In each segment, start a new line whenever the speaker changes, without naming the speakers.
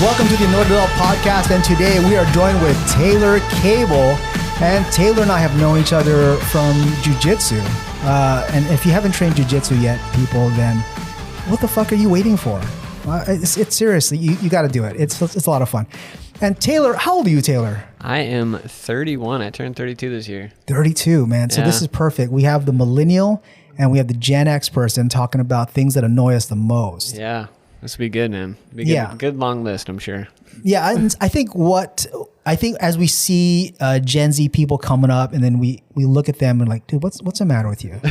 Welcome to the Know It All podcast, and today we are joined with Taylor Cable. And Taylor and I have known each other from jiu-jitsu. And if you haven't trained jiu-jitsu yet, people, then what the fuck are you waiting for? It's seriously, you got to do it. It's a lot of fun. And Taylor, how old are you, Taylor?
I am 31. I turned 32 this year.
32, man. So this is perfect. We have the millennial and we have the Gen X person talking about things that annoy us the most.
Yeah. This will be good, man. Good long list, I'm sure.
Yeah, and I think as we see Gen Z people coming up, and then we look at them and like, dude, what's the matter with you?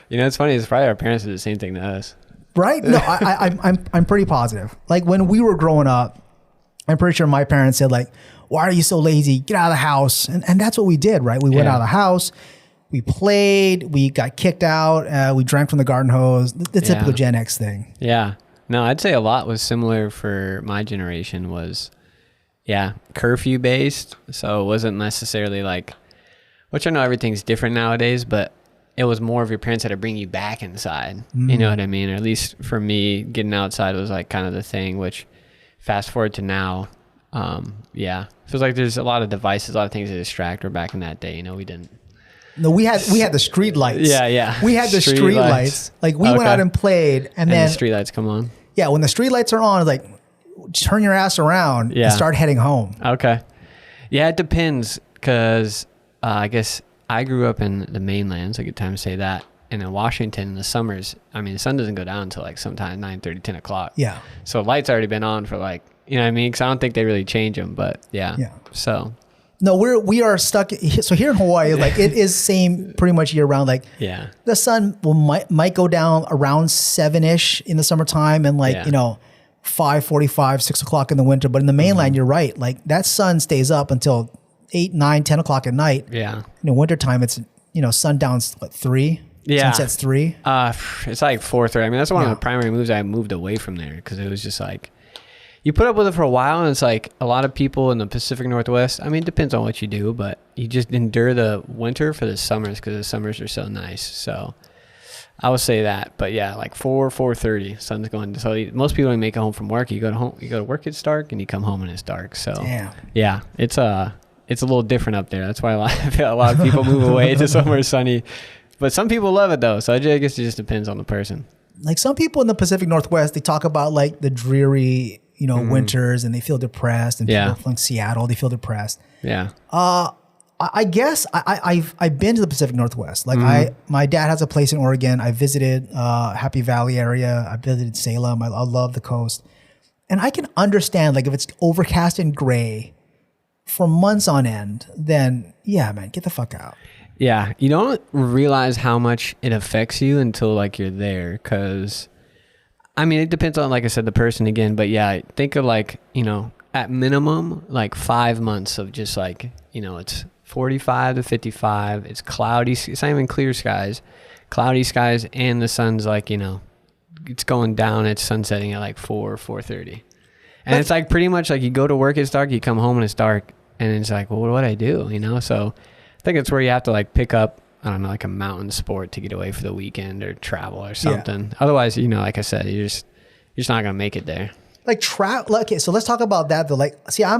You know, it's funny. It's probably our parents did the same thing to us,
right? No, I'm pretty positive. Like when we were growing up, I'm pretty sure my parents said like, "Why are you so lazy? Get out of the house!" And that's what we did, right? We went out of the house. We played, we got kicked out, we drank from the garden hose, the typical Gen X thing.
Yeah. No, I'd say a lot was similar for my generation was, curfew based. So it wasn't necessarily like, which I know everything's different nowadays, but it was more of your parents had to bring you back inside. You know what I mean? Or at least for me, getting outside was like kind of the thing, which fast forward to now, feels like there's a lot of devices, a lot of things to distract. Or back in that day, we didn't.
No, we had the street lights.
Yeah.
We had the street lights. Like we went out and played, and then
the street lights come on.
Yeah, when the street lights are on, it's like turn your ass around and start heading home.
Okay. Yeah, it depends because I guess I grew up in the mainland, so a good time to say that. And in Washington in the summers, I mean, the sun doesn't go down until like sometime 9:30, 10 o'clock.
Yeah.
So lights already been on for like, you know what I mean? Because I don't think they really change them, but yeah. So.
No, we are stuck. So here in Hawaii, like it is same pretty much year round. Like the sun might go down around 7-ish in the summertime and like 5:45, 6 o'clock in the winter. But in the mainland, you're right. Like that sun stays up until 8, 9, 10 o'clock at night.
Yeah.
In wintertime, it's sundown's what 3.
Yeah.
Sunset's 3.
It's like 4:30. I mean, that's one of the primary moves I moved away from there because it was just like. You put up with it for a while, and it's like a lot of people in the Pacific Northwest. I mean, it depends on what you do, but you just endure the winter for the summers because the summers are so nice. So I would say that. But yeah, like 4:30, sun's going. So most people, when you make it home from work, you go to work, it's dark, and you come home and it's dark. So yeah, it's a little different up there. That's why a lot of people move away to somewhere sunny. But some people love it though. So I guess it just depends on the person. Like
some people in the Pacific Northwest, they talk about like the dreary. Winters, and they feel depressed, and people from Seattle, they feel depressed.
Yeah.
I guess I've been to the Pacific Northwest. Like my dad has a place in Oregon. I visited Happy Valley area. I visited Salem. I love the coast, and I can understand like if it's overcast and gray for months on end, then man, get the fuck out.
Yeah, you don't realize how much it affects you until like you're there, because. I mean, it depends on, like I said, the person again. But yeah, think of like, at minimum, like 5 months of just like, it's 45 to 55. It's cloudy. It's not even clear skies, cloudy skies. And the sun's like, it's going down. It's sunsetting at like 4:30. And it's like pretty much like you go to work, it's dark. You come home and it's dark. And it's like, well, what do I do? So I think it's where you have to like pick up. I don't know, like a mountain sport to get away for the weekend or travel or something. Yeah. Otherwise, like I said, you're just not going to make it there.
Like okay, so let's talk about that though. Like, see, I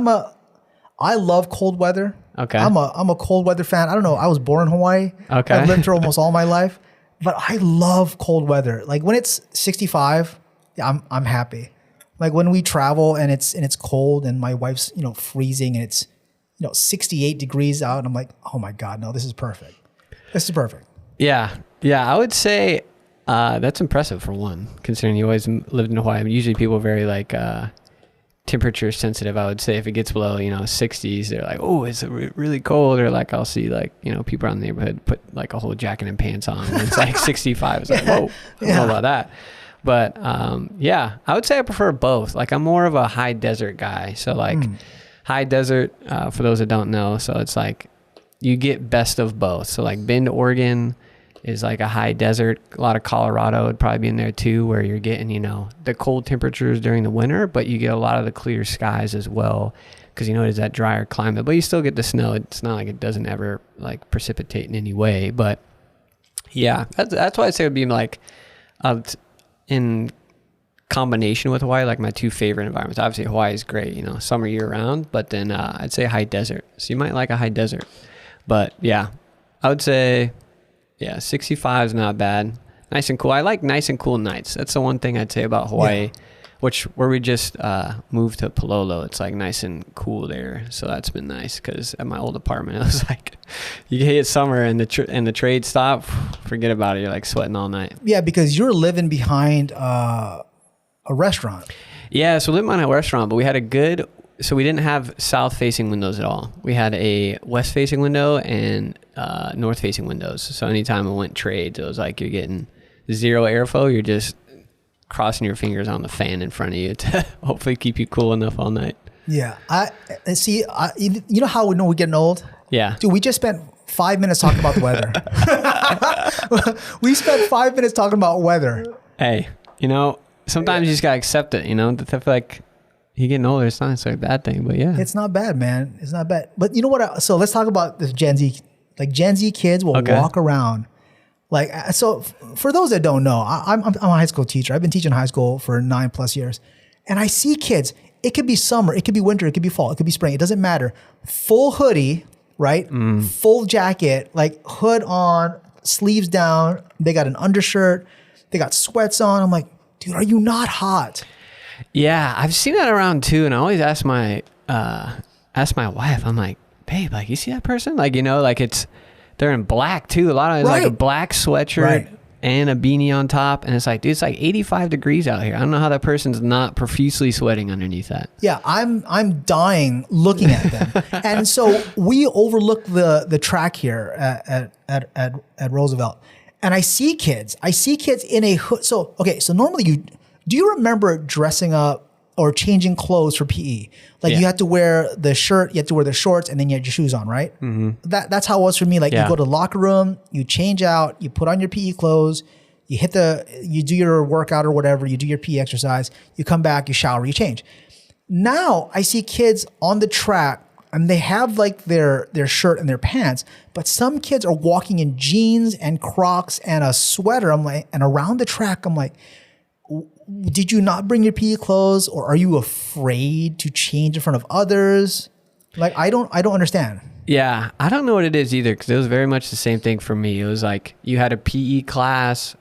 love cold weather.
Okay.
I'm a cold weather fan. I don't know. I was born in Hawaii.
Okay.
I've lived here almost all my life, but I love cold weather. Like when it's 65, I'm happy. Like when we travel and it's cold and my wife's, freezing and it's, 68 degrees out. And I'm like, oh my God, no, this is perfect. This is perfect.
Yeah. I would say that's impressive for one, considering you always lived in Hawaii. I mean, usually people are very like temperature sensitive. I would say if it gets below 60s, they're like, oh, it's really cold. Or like I'll see like people around the neighborhood put like a whole jacket and pants on. And it's like 65. It's like whoa, I don't know about that. But I would say I prefer both. Like I'm more of a high desert guy. So like high desert for those that don't know. So it's like. You get best of both. So like Bend, Oregon is like a high desert. A lot of Colorado would probably be in there too, where you're getting, the cold temperatures during the winter, but you get a lot of the clear skies as well. Cause it is that drier climate, but you still get the snow. It's not like it doesn't ever like precipitate in any way, but yeah, that's why I say it would be like in combination with Hawaii, like my two favorite environments. Obviously, Hawaii is great, you know, summer year round, but then I'd say high desert. So you might like a high desert. But yeah, I would say, 65 is not bad. Nice and cool. I like nice and cool nights. That's the one thing I'd say about Hawaii, where we just moved to Palolo. It's like nice and cool there. So that's been nice because at my old apartment, it was like, you hit summer and the trade stop, forget about it. You're like sweating all night.
Yeah, because you're living behind a restaurant.
Yeah, so we lived behind a restaurant, but we had so we didn't have south-facing windows at all. We had a west-facing window and north-facing windows. So anytime we went trades, it was like you're getting zero airflow. You're just crossing your fingers on the fan in front of you to hopefully keep you cool enough all night.
Yeah. You know how we know we're getting old?
Yeah.
Dude, we just spent 5 minutes talking about the weather. We spent 5 minutes talking about weather.
Hey, you know, sometimes you just got to accept it, you know? I feel like you're getting older. It's not necessarily a bad thing, but yeah.
It's not bad, man. It's not bad. But you know what? So let's talk about this Gen Z. Like Gen Z kids will walk around. Like, so for those that don't know, I'm a high school teacher. I've been teaching high school for 9+ years. And I see kids, it could be summer, it could be winter, it could be fall, it could be spring. It doesn't matter. Full hoodie, right? Full jacket, like hood on, sleeves down. They got an undershirt. They got sweats on. I'm like, dude, are you not hot?
Yeah, I've seen that around too. And I always ask my wife, I'm like, babe, like, you see that person? Like, you know, like they're in black too. A lot of it's like a black sweatshirt and a beanie on top. And it's like, dude, it's like 85 degrees out here. I don't know how that person's not profusely sweating underneath that.
Yeah, I'm dying looking at them. And so we overlook the track here at Roosevelt. And I see kids in a hood. So normally do you remember dressing up or changing clothes for PE? Like you had to wear the shirt, you had to wear the shorts, and then you had your shoes on, right? Mm-hmm. That's how it was for me. Like you go to the locker room, you change out, you put on your PE clothes, you do your workout or whatever, you do your PE exercise, you come back, you shower, you change. Now I see kids on the track and they have like their shirt and their pants, but some kids are walking in jeans and Crocs and a sweater. I'm like, and around the track, I'm like, did you not bring your PE clothes, or are you afraid to change in front of others? Like, I don't understand.
Yeah, I don't know what it is either, because it was very much the same thing for me. It was like you had a PE class,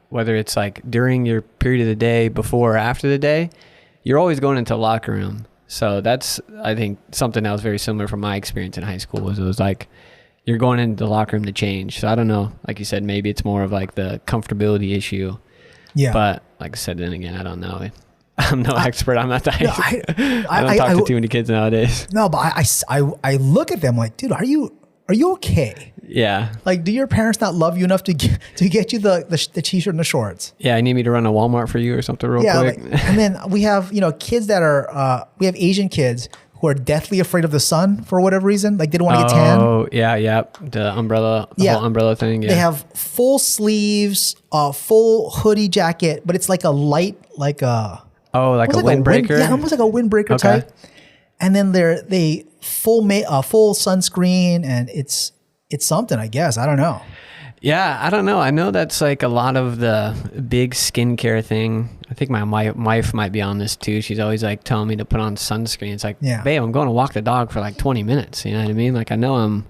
whether it's like during your period of the day, before or after the day, you're always going into the locker room. So that's, I think, something that was very similar from my experience in high school. Was it was like you're going into the locker room to change. So I don't know. Like you said, maybe it's more of like the comfortability issue. Yeah. But like I said, then again, I don't know. I'm no expert. I'm not that. I don't talk to too many kids nowadays.
No, but I look at them like, dude, are you okay?
Yeah.
Like, do your parents not love you enough to get you the t-shirt and the shorts?
Yeah, I need me to run a Walmart for you or something real quick.
And then we have kids that are we have Asian kids who are deathly afraid of the sun for whatever reason. Like they don't want to get tan.
Oh, yeah. The umbrella, whole umbrella thing. Yeah.
They have full sleeves, full hoodie jacket, but it's like a light, like a...
Oh, like a windbreaker?
Almost like a windbreaker type. And then they full sunscreen, and it's something, I guess. I don't know.
Yeah, I don't know. I know that's like a lot of the big skincare thing. I think my wife might be on this too. She's always like telling me to put on sunscreen. It's like, babe, I'm going to walk the dog for like 20 minutes. You know what I mean? Like I know I'm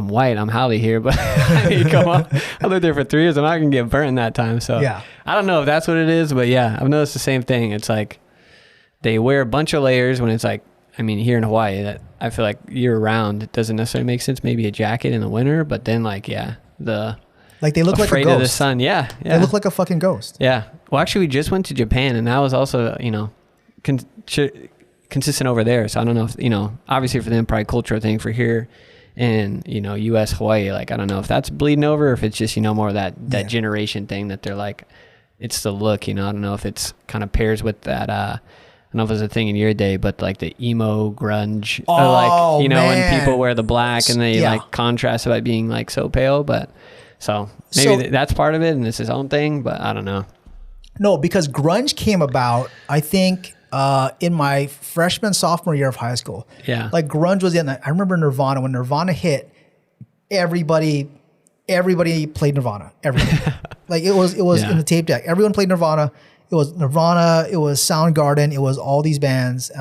white, I'm Halle here, but I need to come up. I lived there for 3 years. I'm not going to get burnt that time. So I don't know if that's what it is, but yeah, I've noticed the same thing. It's like they wear a bunch of layers when it's like, I mean, here in Hawaii, that I feel like year round, it doesn't necessarily make sense. Maybe a jacket in the winter, but then like,
they look like a ghost.
Afraid of the sun. Yeah.
They look like a fucking ghost.
Yeah. Well, actually, we just went to Japan, and that was also, consistent over there. So I don't know if, obviously for them, probably cultural thing. For here in, U.S., Hawaii, like, I don't know if that's bleeding over or if it's just, more of that generation thing that they're like, it's the look, I don't know if it's kind of pairs with that, I don't know if it was a thing in your day, but like the emo grunge, when people wear the black and they like contrast about being like so pale, but so maybe that's part of it and it's his own thing, but I don't know.
No, because grunge came about, I think, in my sophomore year of high school.
Yeah.
Like grunge was I remember Nirvana. When Nirvana hit, everybody everybody played Nirvana. Everybody. Like it was in the tape deck. Everyone played Nirvana. It was Nirvana. It was Soundgarden. It was all these bands.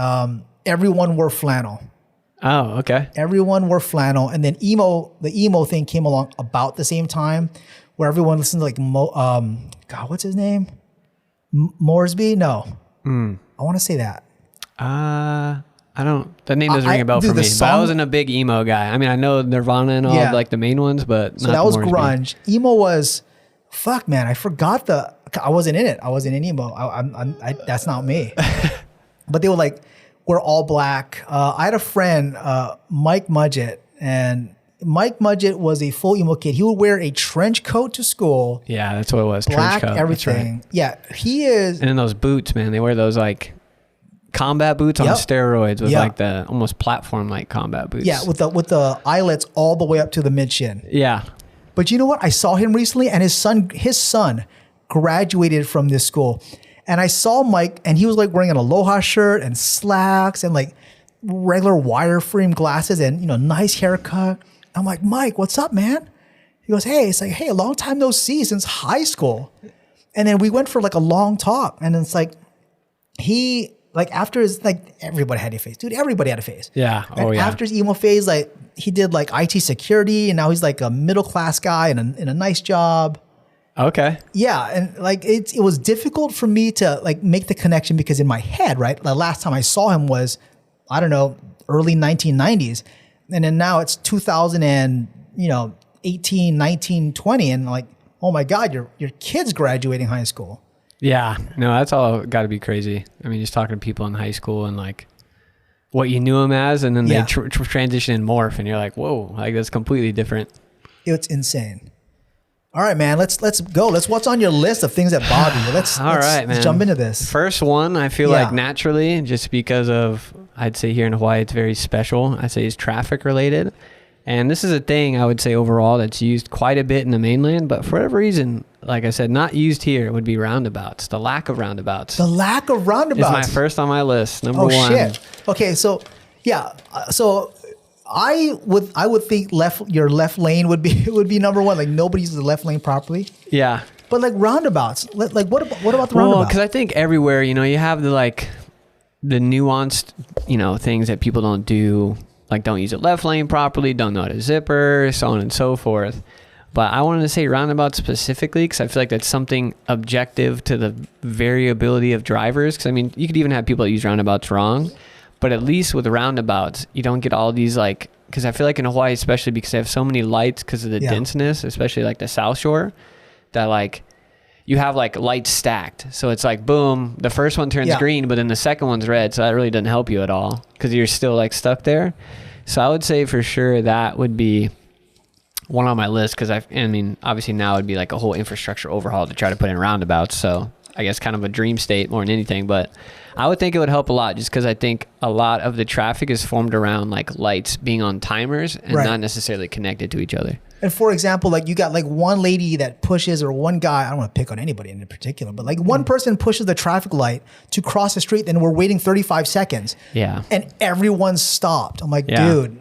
Everyone wore flannel.
Oh, okay.
Everyone wore flannel. And then the emo thing came along about the same time where everyone listened to like, God, what's his name? Moresby? No. I want to say that.
That name doesn't ring a bell for me, but I wasn't a big emo guy. I mean, I know Nirvana and all of like the main ones, but
so
not
that was
Moresby.
grunge. Emo was, fuck man, I forgot I wasn't in it. I wasn't in emo. That's not me. But they were like, we're all black. I had a friend, Mike Mudgett, and Mike Mudgett was a full emo kid. He would wear a trench coat to school.
Yeah, that's what it was.
Black,
trench coat.
everything.
Right.
Yeah, he is.
And then those boots, man, they wear those like combat boots on steroids with like the almost platform like combat boots.
Yeah, with the eyelets all the way up to the mid shin.
Yeah.
But you know what? I saw him recently, and his son graduated from this school. And I saw Mike, and he was like wearing an Aloha shirt and slacks and like regular wireframe glasses and, nice haircut. I'm like, Mike, what's up, man? He goes, hey, it's like, hey, a long time no see since high school. And then we went for like a long talk. And it's like, after his, like, everybody had a phase. Dude, everybody had a phase.
Yeah.
And after his emo phase, like, he did like IT security, and now he's like a middle class guy in a nice job.
Okay.
Yeah, and like it was difficult for me to like make the connection because in my head, right, the last time I saw him was, I don't know, early 1990s, and then now it's 2018, 19, 20, and like, oh my God, your kid's graduating high school.
Yeah, no, that's all got to be crazy. I mean, just talking to people in high school and like what you knew them as, and then they transition and morph, and you're like, whoa, like that's completely different.
It's insane. All right, man. Let's go. What's on your list of things that bother you? Let's jump into this.
First one, I feel like naturally, just because of, I'd say here in Hawaii, it's very special. I'd say it's traffic related. And this is a thing I would say overall that's used quite a bit in the mainland, but for whatever reason, like I said, not used here, would be roundabouts. The lack of roundabouts.
The lack of roundabouts.
Is my first on my list. Number one.
Oh, shit. Okay, so, yeah. So I would think your left lane would be number one. Like nobody uses the left lane properly.
Yeah.
But like roundabouts, like what about the roundabout?
Well, because I think everywhere, you have the nuanced, things that people don't do, like don't use the left lane properly, don't know how to zipper, so on and so forth. But I wanted to say roundabouts specifically because I feel like that's something objective to the variability of drivers. Because I mean, you could even have people that use roundabouts wrong. But at least with roundabouts, you don't get all these because I feel like in Hawaii, especially because they have so many lights because of the denseness, especially like the South Shore, that you have lights stacked. So it's like, boom, the first one turns green, but then the second one's red. So that really doesn't help you at all because you're still stuck there. So I would say for sure that would be one on my list because I mean, obviously now it'd be like a whole infrastructure overhaul to try to put in roundabouts. So I guess kind of a dream state more than anything, but I would think it would help a lot just because I think a lot of the traffic is formed around lights being on timers and not necessarily connected to each other. And
for example, you got one lady that pushes or one guy, I don't want to pick on anybody in particular, but one person pushes the traffic light to cross the street, then we're waiting 35 seconds.
Yeah.
And everyone's stopped. I'm like, dude,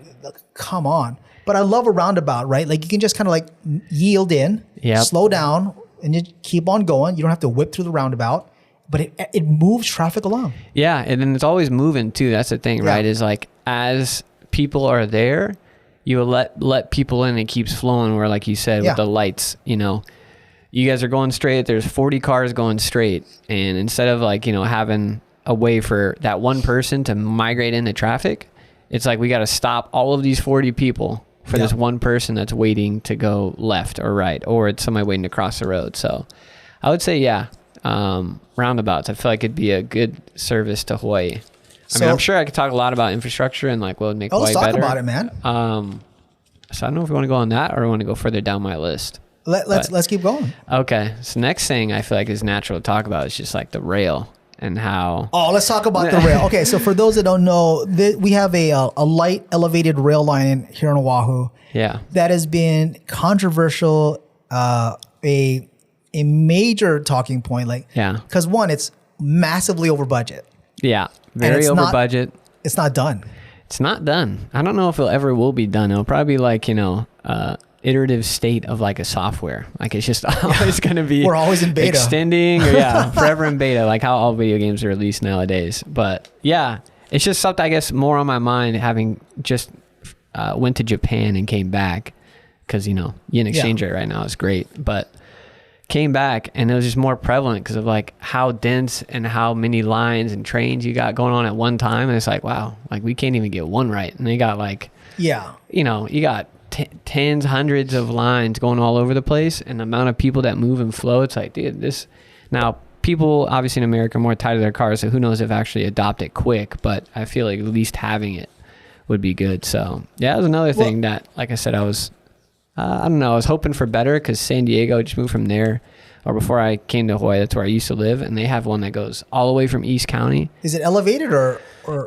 come on. But I love a roundabout, right? You can just kind of yield in, slow down, and you keep on going. You don't have to whip through the roundabout. But it moves traffic along. Yeah,
and then it's always moving too. That's the thing, right? Is as people are there, you let people in. It keeps flowing. Where, like you said, with the lights, you guys are going straight. There's 40 cars going straight, and instead of having a way for that one person to migrate into traffic, it's we got to stop all of these 40 people for this one person that's waiting to go left or right, or it's somebody waiting to cross the road. So, I would say roundabouts. I feel like it'd be a good service to Hawaii. I mean, I'm sure I could talk a lot about infrastructure and what would make Hawaii better.
Let's talk about it, man.
So I don't know if we want to go on that or we want to go further down my list.
Let's keep going.
Okay. So next thing I feel like is natural to talk about is just the rail and how.
Oh, let's talk about the rail. Okay. So for those that don't know, we have a light elevated rail line here in Oahu.
Yeah.
That has been controversial, a major talking point, because one, it's massively over budget.
Yeah, very over budget.
It's not done.
It's not done. I don't know if it ever will be done. It'll probably be iterative state of like a software. Like it's just always going to be
we're always in beta,
extending, or forever in beta, like how all video games are released nowadays. But yeah, it's just something I guess more on my mind, having just went to Japan and came back, because yen exchange rate right now is great, but came back and it was just more prevalent because of like how dense and how many lines and trains you got going on at one time. And it's like, wow, like we can't even get one right, and they got like, you got tens, hundreds of lines going all over the place, and the amount of people that move and flow, it's like, dude, this now people obviously in America are more tied to their cars, so who knows if actually adopt it quick, but I feel like at least having it would be good. So yeah, that was another thing that, like I said, I was I don't know, I was hoping for better, because San Diego, just moved from there, or before I came to Hawaii, that's where I used to live, and they have one that goes all the way from East County.
Is it elevated or?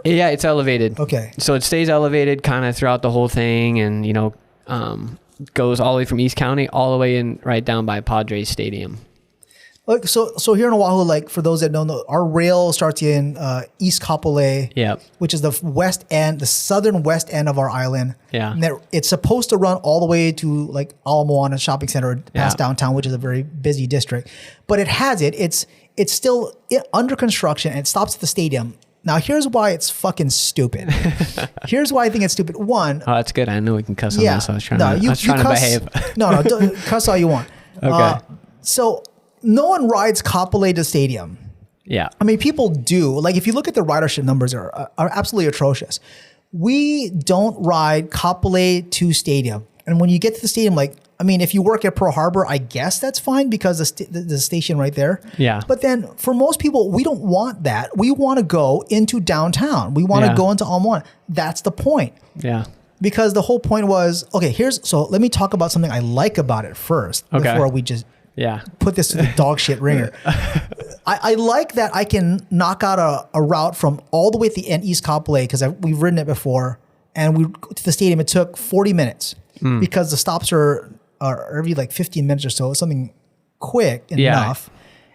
Yeah, it's elevated.
Okay.
So it stays elevated kind of throughout the whole thing, and goes all the way from East County all the way in right down by Padres Stadium.
Like, so here in Oahu, like for those that don't know, our rail starts in East Kapolei, which is the southern west end of our island.
Yeah.
And it's supposed to run all the way to like Ala Moana Shopping Center, past downtown, which is a very busy district. But it's still under construction, and it stops at the stadium. Now, here's why it's fucking stupid. Here's why I think it's stupid. One.
Oh, that's good. I know we can cuss on this. I was trying to behave.
No, don't cuss all you want.
Okay.
So no one rides Kapolei to stadium.
Yeah.
I mean, people do. Like, if you look at the ridership numbers are absolutely atrocious. We don't ride Kapolei to stadium. And when you get to the stadium, like, I mean, if you work at Pearl Harbor, I guess that's fine, because the station right there.
Yeah.
But then for most people, we don't want that. We want to go into downtown. We want to go into Ala Moana. That's the point.
Yeah.
Because the whole point was, so let me talk about something I like about it first, before we just put this to the dog shit ringer. I like that I can knock out a route from all the way at the end, East Kapolei, because we've ridden it before, and we to the stadium. It took 40 minutes because the stops are every like 15 minutes or so. It's something quick enough.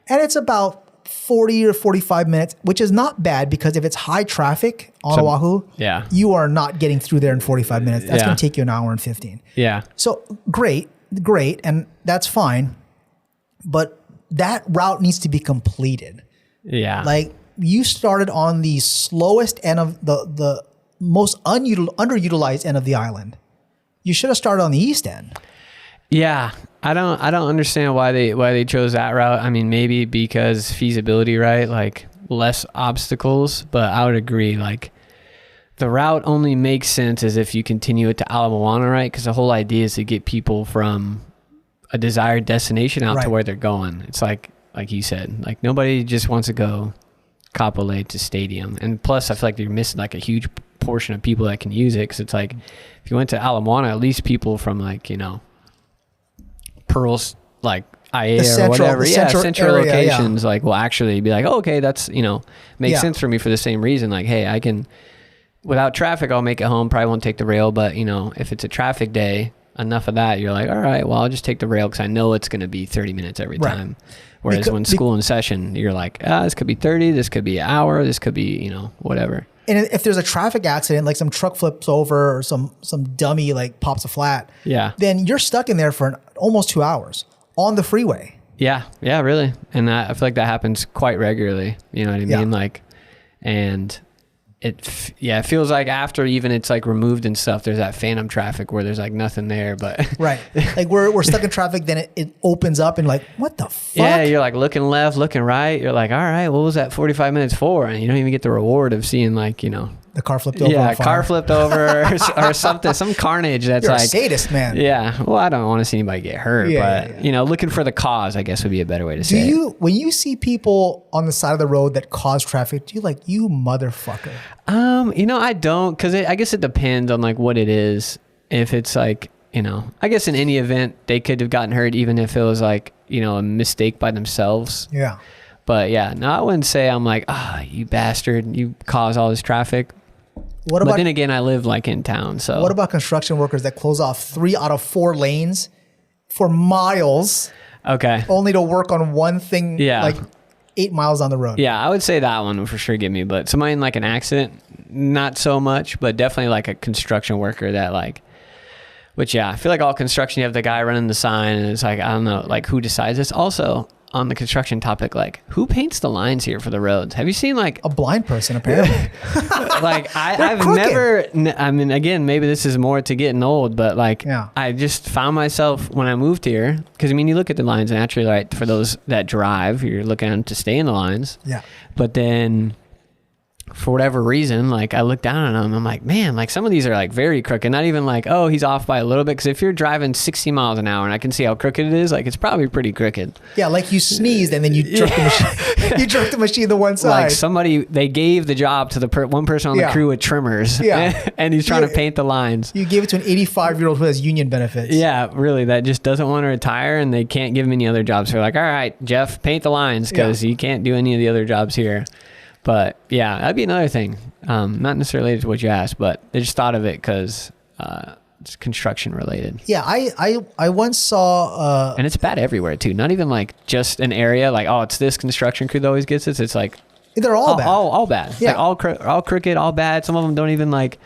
And it's about 40 or 45 minutes, which is not bad, because if it's high traffic on Oahu, you are not getting through there in 45 minutes. That's going to take you an hour and 15.
Yeah.
So great. And that's fine. But that route needs to be completed. Yeah. Like, you started on the slowest end of the most underutilized end of the island. You should have started on the east end.
Yeah, I don't understand why they chose that route. I mean, maybe because feasibility, right? Like less obstacles, but I would agree. Like the route only makes sense as if you continue it to Ala Moana, right? Because the whole idea is to get people from a desired destination out to where they're going. It's like you said, like nobody just wants to go Kapolei to stadium. And plus, I feel like you're missing like a huge portion of people that can use it. Because it's like if you went to Ala Moana, at least people from like Pearl's like IA or whatever, central locations, like will actually be like, oh, okay, that's makes sense for me for the same reason. Like, hey, I can without traffic, I'll make it home. Probably won't take the rail, but if it's a traffic day, enough of that, you're like, all right, well, I'll just take the rail because I know it's going to be 30 minutes every time. Whereas when school in session, you're like, this could be 30, this could be an hour, this could be whatever. And
if there's a traffic accident, like some truck flips over or some dummy like pops a flat, then you're stuck in there for almost 2 hours on the freeway.
Yeah, really. And I feel like that happens quite regularly. You know what I mean? Like, and it feels like after even it's like removed and stuff, there's that phantom traffic where there's like nothing there, but
like we're stuck in traffic, then it opens up and like, what the fuck?
Yeah, you're like looking left, looking right. You're like, all right, what was that 45 minutes for? And you don't even get the reward of seeing like,
the car flipped over.
Yeah, car flipped over or something, some carnage that's
you're
like
a sadist, man.
Yeah. Well, I don't want to see anybody get hurt, but looking for the cause, I guess would be a better way to say it.
When you see people on the side of the road that cause traffic, do you like, you motherfucker?
I don't, because I guess it depends on like what it is. If it's like, I guess in any event, they could have gotten hurt even if it was like, a mistake by themselves.
Yeah.
But yeah, no, I wouldn't say I'm like, you bastard, you cause all this traffic. But then again, I live like in town, so.
What about construction workers that close off 3 out of 4 lanes for miles?
Okay.
Only to work on one thing, like 8 miles on the road.
Yeah, I would say that one would for sure get me. But somebody in like an accident, not so much, but definitely like a construction worker that like But yeah, I feel like all construction, you have the guy running the sign, and it's like, I don't know, like who decides this? Also, on the construction topic, like who paints the lines here for the roads? Have you seen like
A blind person, apparently.
like I've
crooked.
never, I mean, again, maybe this is more to getting old, but like
Yeah.
I just found myself when I moved here, because I mean, you look at the lines naturally, right? For those that drive, you're looking to stay in the lines.
Yeah.
But then for whatever reason, like I look down on them, I'm like, man, like some of these are like very crooked. Not even like, oh, he's off by a little bit. Because if you're driving 60 miles an hour and I can see how crooked it is, like it's probably pretty crooked.
Yeah, like you sneezed and then you jerked the machine. You jerked the machine to one side.
Like somebody, they gave the job to the one person on the
Yeah.
crew with trimmers.
Yeah.
And he's trying to paint the lines.
You gave it to an 85-year-old who has union benefits.
Yeah, really, that just doesn't want to retire, and they can't give him any other jobs. So they're like, all right, Jeff, paint the lines, because you can't do any of the other jobs here. But yeah, that'd be another thing. Not necessarily related to what you asked, but I just thought of it because it's construction related.
Yeah, I once saw...
And it's bad everywhere too. Not even like just an area like, oh, it's this construction crew that always gets this. It's like
they're all bad.
All bad.
Yeah.
Like all crooked, all bad. Some of them don't even like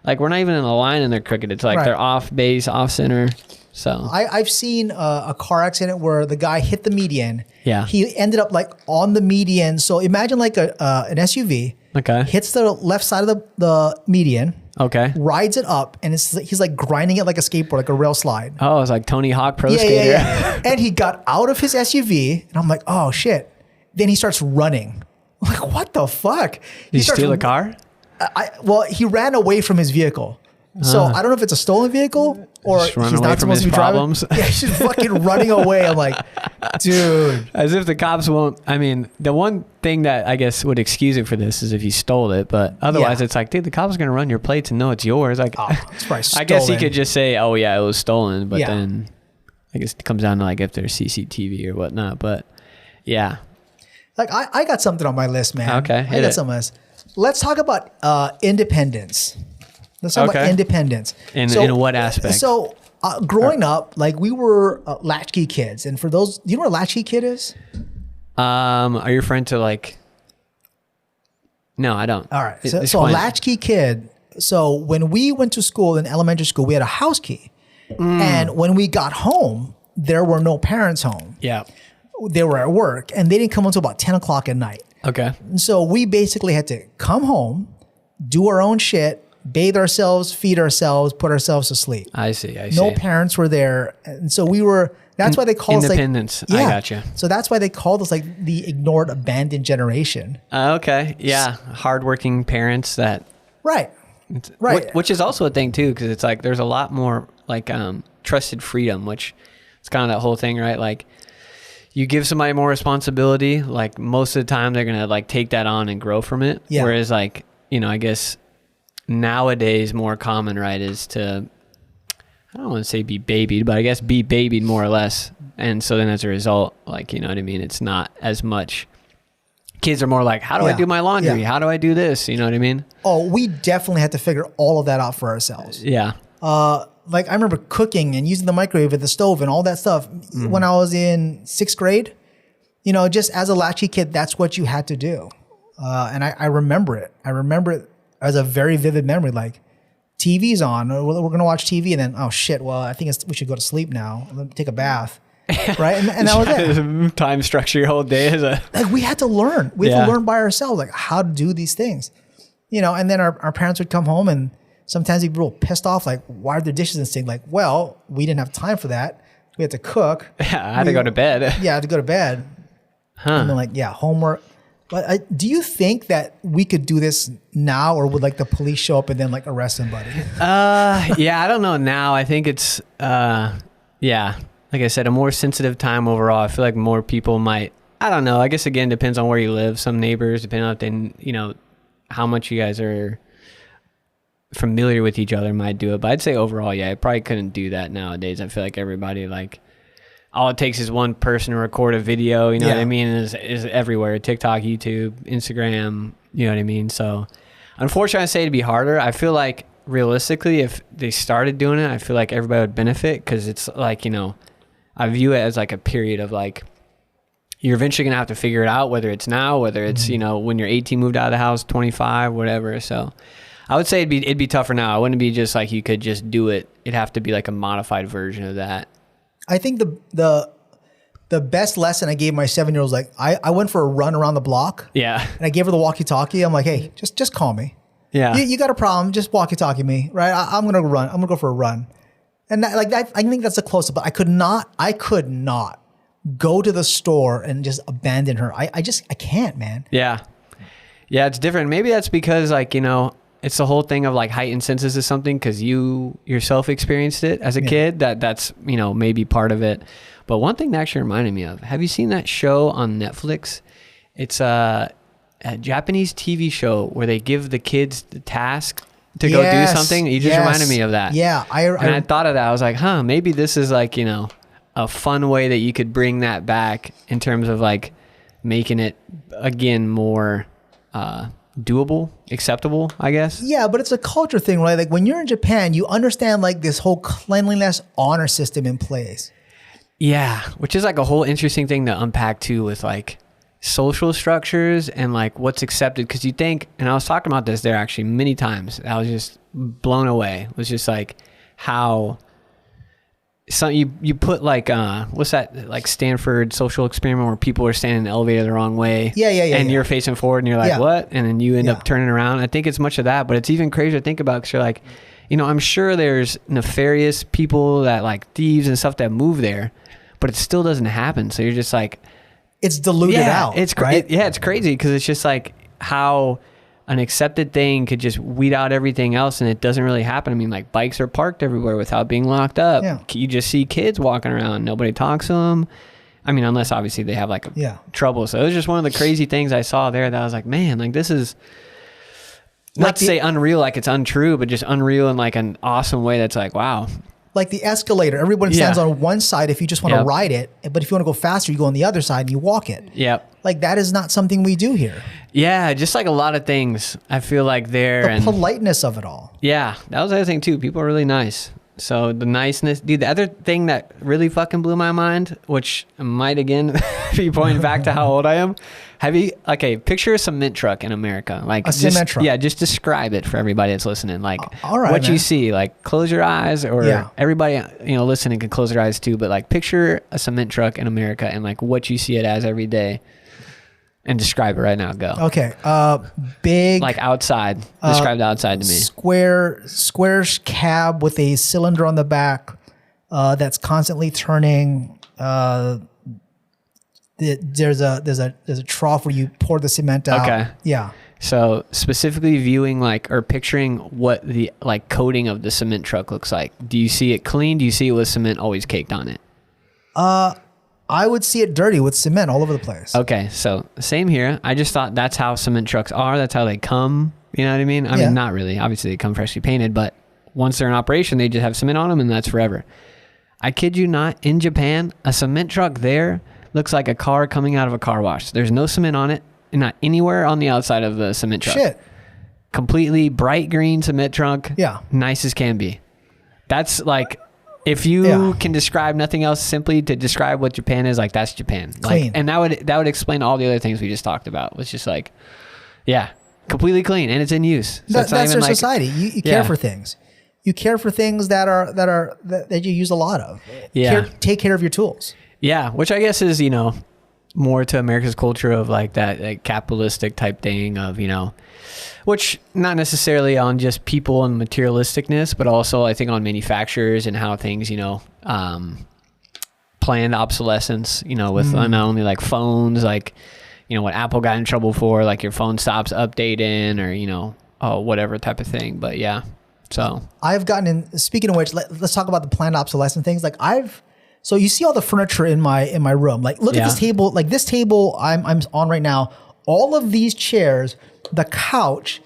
we're not even in a line and they're crooked. It's like
Right.
they're off base, off center. So
I've seen a car accident where the guy hit the median.
Yeah.
He ended up like on the median. So imagine like an SUV.
Okay.
Hits the left side of the median.
Okay.
Rides it up, and he's like grinding it like a skateboard, like a rail slide.
Oh, it's like Tony Hawk Pro Skater.
Yeah. And he got out of his SUV, and I'm like, oh shit. Then he starts running. I'm like, what the fuck?
Did you steal the car?
Well, he ran away from his vehicle. So I don't know if it's a stolen vehicle or
Just run
he's
away
not
from
supposed to
his
be driving.
problems.
Yeah, he's just fucking running away. I'm like, dude.
As if the cops won't. I mean, the one thing that I guess would excuse it for this is if you stole it, but otherwise
Yeah.
it's like, dude, the cops are going to run your plates and know it's yours. Like,
Oh, it's probably
I guess he
stolen.
could just say, oh yeah, it was stolen, but
Yeah.
then I guess it comes down to like if there's CCTV or whatnot, but yeah.
Like I got something on my list, man.
Okay,
I
hit
got
it.
something on my list. Let's talk about independence. Let's talk about
Okay.
independence.
In what aspect?
So growing up, like we were latchkey kids, and for those, do you know what a latchkey kid is?
Are you referring to like? No, I don't.
All right. So a
Explain it.
latchkey kid. So when we went to school in elementary school, we had a house key, and when we got home, there were no parents home.
Yeah.
They were at work, and they didn't come until about 10 o'clock at night.
Okay.
And so we basically had to come home, do our own shit, bathe ourselves, feed ourselves, put ourselves to sleep.
I see.
No parents were there. And so we were, that's why they called us like...
Independence. I gotcha.
So that's why they called us like the ignored, abandoned generation.
Okay. Yeah. Hardworking parents that...
Right. Right.
Which is also a thing too, because it's like there's a lot more like trusted freedom, which it's kind of that whole thing, right? Like you give somebody more responsibility, like most of the time they're gonna like take that on and grow from it.
Yeah.
Whereas like, you know, I guess nowadays more common, right, is to, I don't want to say be babied, but I guess be babied more or less. And so then as a result, like, you know what I mean? It's not as much. Kids are more like, how do I
Yeah.
do my laundry?
Yeah.
How do I do this? You know what I mean?
Oh, we definitely had to figure all of that out for ourselves.
Yeah.
Like I remember cooking and using the microwave at the stove and all that stuff when I was in 6th grade. You know, just as a latchkey kid, that's what you had to do. And I remember it. I remember it as a very vivid memory. Like, TV's on. We're going to watch TV, and then, oh shit, well, I think we should go to sleep now. Let me take a bath. Right? And that was it.
Time structure your whole day as a...
Like, we had to learn. We had
Yeah.
to learn by ourselves, like, how to do these things. You know, and then our parents would come home, and sometimes they'd be real pissed off, like, why are the dishes in the sink? Like, well, we didn't have time for that. We had to cook.
Yeah, I had to go to bed.
Yeah, I had to go to bed.
Huh.
And then, like, yeah, homework. But do you think that we could do this now, or would like the police show up and then like arrest somebody?
Yeah, I don't know now. I think it's, yeah, like I said, a more sensitive time overall. I feel like more people might, I don't know. I guess again, depends on where you live. Some neighbors, depending on if they, you know, how much you guys are familiar with each other might do it. But I'd say overall, yeah, I probably couldn't do that nowadays. I feel like everybody like, all it takes is one person to record a video, you know what I mean, is everywhere. TikTok, YouTube, Instagram, you know what I mean? So unfortunately, I say it'd be harder. I feel like realistically, if they started doing it, I feel like everybody would benefit because it's like, you know, I view it as like a period of like, you're eventually going to have to figure it out, whether it's now, whether it's, you know, when you're 18, moved out of the house, 25, whatever. So I would say it'd be tougher now. It wouldn't be just like you could just do it. It'd have to be like a modified version of that.
I think the best lesson I gave my 7-year-old was like, I went for a run around the block.
Yeah.
And I gave her the walkie-talkie. I'm like, hey, just call me.
Yeah.
You got a problem, just walkie-talkie me, right? I'm going to run. I'm going to go for a run. And that, I think that's the closest, but I could not go to the store and just abandon her. I can't, man.
Yeah. Yeah, it's different. Maybe that's because like, it's the whole thing of like heightened senses of something because you yourself experienced it as a kid. That's maybe part of it. But one thing that actually reminded me of, have you seen that show on Netflix? It's a Japanese TV show where they give the kids the task to go do something. You just reminded me of that.
Yeah.
I thought of that. I was like, maybe this is like, a fun way that you could bring that back in terms of like making it again more doable, acceptable, I guess.
Yeah, but it's a culture thing, right? Like when you're in Japan, you understand like this whole cleanliness honor system in place.
Yeah, which is like a whole interesting thing to unpack too with like social structures and like what's accepted. Because you think, and I was talking about this there actually many times, I was just blown away. It was just like how you put like what's that like Stanford social experiment where people are standing in the elevator the wrong way, and you're facing forward and you're like what, and then you end up turning around. I think it's much of that, but it's even crazier to think about because you're like, I'm sure there's nefarious people that like thieves and stuff that move there, but it still doesn't happen. So you're just like,
it's diluted out.
It's
right?
It's crazy because it's just like how an accepted thing could just weed out everything else, and it doesn't really happen. I mean, like bikes are parked everywhere without being locked up.
Yeah.
You just see kids walking around. Nobody talks to them. I mean, unless obviously they have like trouble. So it was just one of the crazy things I saw there that I was like, man, like this is not to say unreal, like it's untrue, but just unreal in like an awesome way. That's like, wow.
Like the escalator, everyone stands on one side if you just want to ride it, but if you want to go faster, you go on the other side and you walk it.
Yep.
Like that is not something we do here.
Yeah, just like a lot of things, I feel like
the politeness of it all.
Yeah, that was the other thing too. People are really nice. So the niceness, dude. The other thing that really fucking blew my mind, which might again be pointing back to how old I am. Picture a cement truck in America. Like
cement truck.
Yeah, just describe it for everybody that's listening. Like
all right,
what you see. Like close your eyes, or everybody listening can close their eyes too. But like picture a cement truck in America and like what you see it as every day. And describe it right now. Go.
Okay. Big.
Like outside. Describe the outside to me.
Square cab with a cylinder on the back that's constantly turning. There's a trough where you pour the cement out.
Okay.
Yeah.
So specifically viewing like or picturing what the like coating of the cement truck looks like. Do you see it clean? Do you see it with cement always caked on it?
I would see it dirty with cement all over the place.
Okay, so same here. I just thought that's how cement trucks are. That's how they come. You know what I mean? I mean, not really. Obviously, they come freshly painted, but once they're in operation, they just have cement on them, and that's forever. I kid you not, in Japan, a cement truck there looks like a car coming out of a car wash. There's no cement on it, and not anywhere on the outside of the cement truck.
Shit.
Completely bright green cement truck.
Yeah.
Nice as can be. That's like... If you can describe nothing else simply to describe what Japan is, like that's Japan.
Clean.
Like, and that would explain all the other things we just talked about. It's just like, completely clean and it's in use. So
that's their society. You care for things. You care for things that you use a lot of.
Yeah.
Take care of your tools.
Yeah, which I guess is more to America's culture of like that like capitalistic type thing of which not necessarily on just people and materialisticness, but also I think on manufacturers and how things, planned obsolescence, with not only like phones, like, what Apple got in trouble for, like your phone stops updating or, whatever type of thing. But yeah, so.
I've gotten in, speaking of which, let's talk about the planned obsolescence things. Like so you see all the furniture in my room, like look at this table, like this table I'm on right now, all of these chairs, the couch,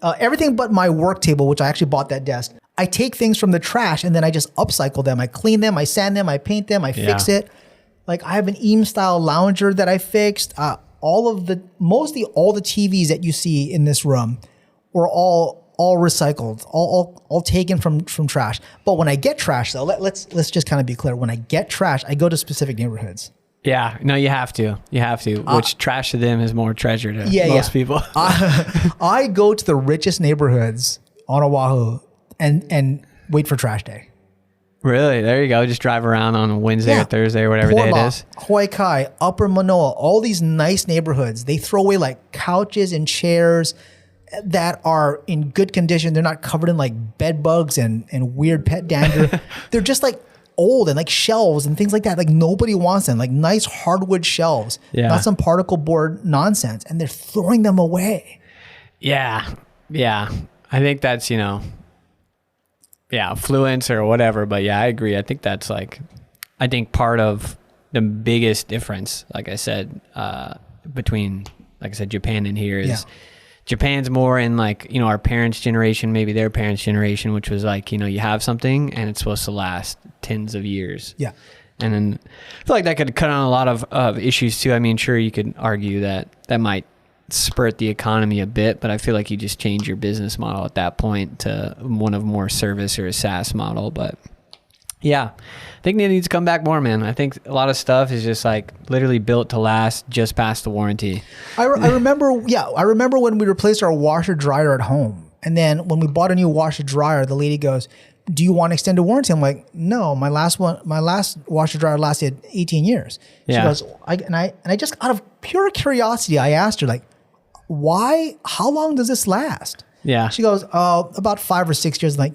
everything but my work table, which I actually bought that desk. I take things from the trash and then I just upcycle them. I clean them, I sand them, I paint them, I fix it. Like I have an Eames style lounger that I fixed. Mostly all the TVs that you see in this room were all recycled, all taken from trash. But when I get trash though, let's just kind of be clear. When I get trash, I go to specific neighborhoods.
Yeah, no, you have to. Which trash to them is more treasure to most people.
I go to the richest neighborhoods on Oahu and wait for trash day.
Really? There you go. Just drive around on Wednesday or Thursday or whatever day it is.
Hawaii Kai, Upper Manoa, all these nice neighborhoods. They throw away like couches and chairs that are in good condition. They're not covered in like bed bugs and weird pet dander. They're just like old and like shelves and things like that. Like nobody wants them. Like nice hardwood shelves, not some particle board nonsense. And they're throwing them away.
Yeah. Yeah. I think that's, affluence or whatever. But yeah, I agree. I think that's part of the biggest difference, like I said, between, like I said, Japan and here is Japan's more in like, our parents' generation, maybe their parents' generation, which was like, you have something and it's supposed to last tens of years.
Yeah.
And then I feel like that could cut on a lot of issues too. I mean, sure, you could argue that might spurt the economy a bit, but I feel like you just change your business model at that point to one of more service or a SaaS model. But yeah, I think it needs to come back more, man. I think a lot of stuff is just like literally built to last just past the warranty.
I remember when we replaced our washer dryer at home. And then when we bought a new washer dryer, the lady goes, "Do you want extended warranty?" I'm like, "No, my last washer dryer lasted 18 years." She goes, I just out of pure curiosity, I asked her like, "Why? How long does this last?"
Yeah.
She goes, "About 5 or 6 years." I'm like,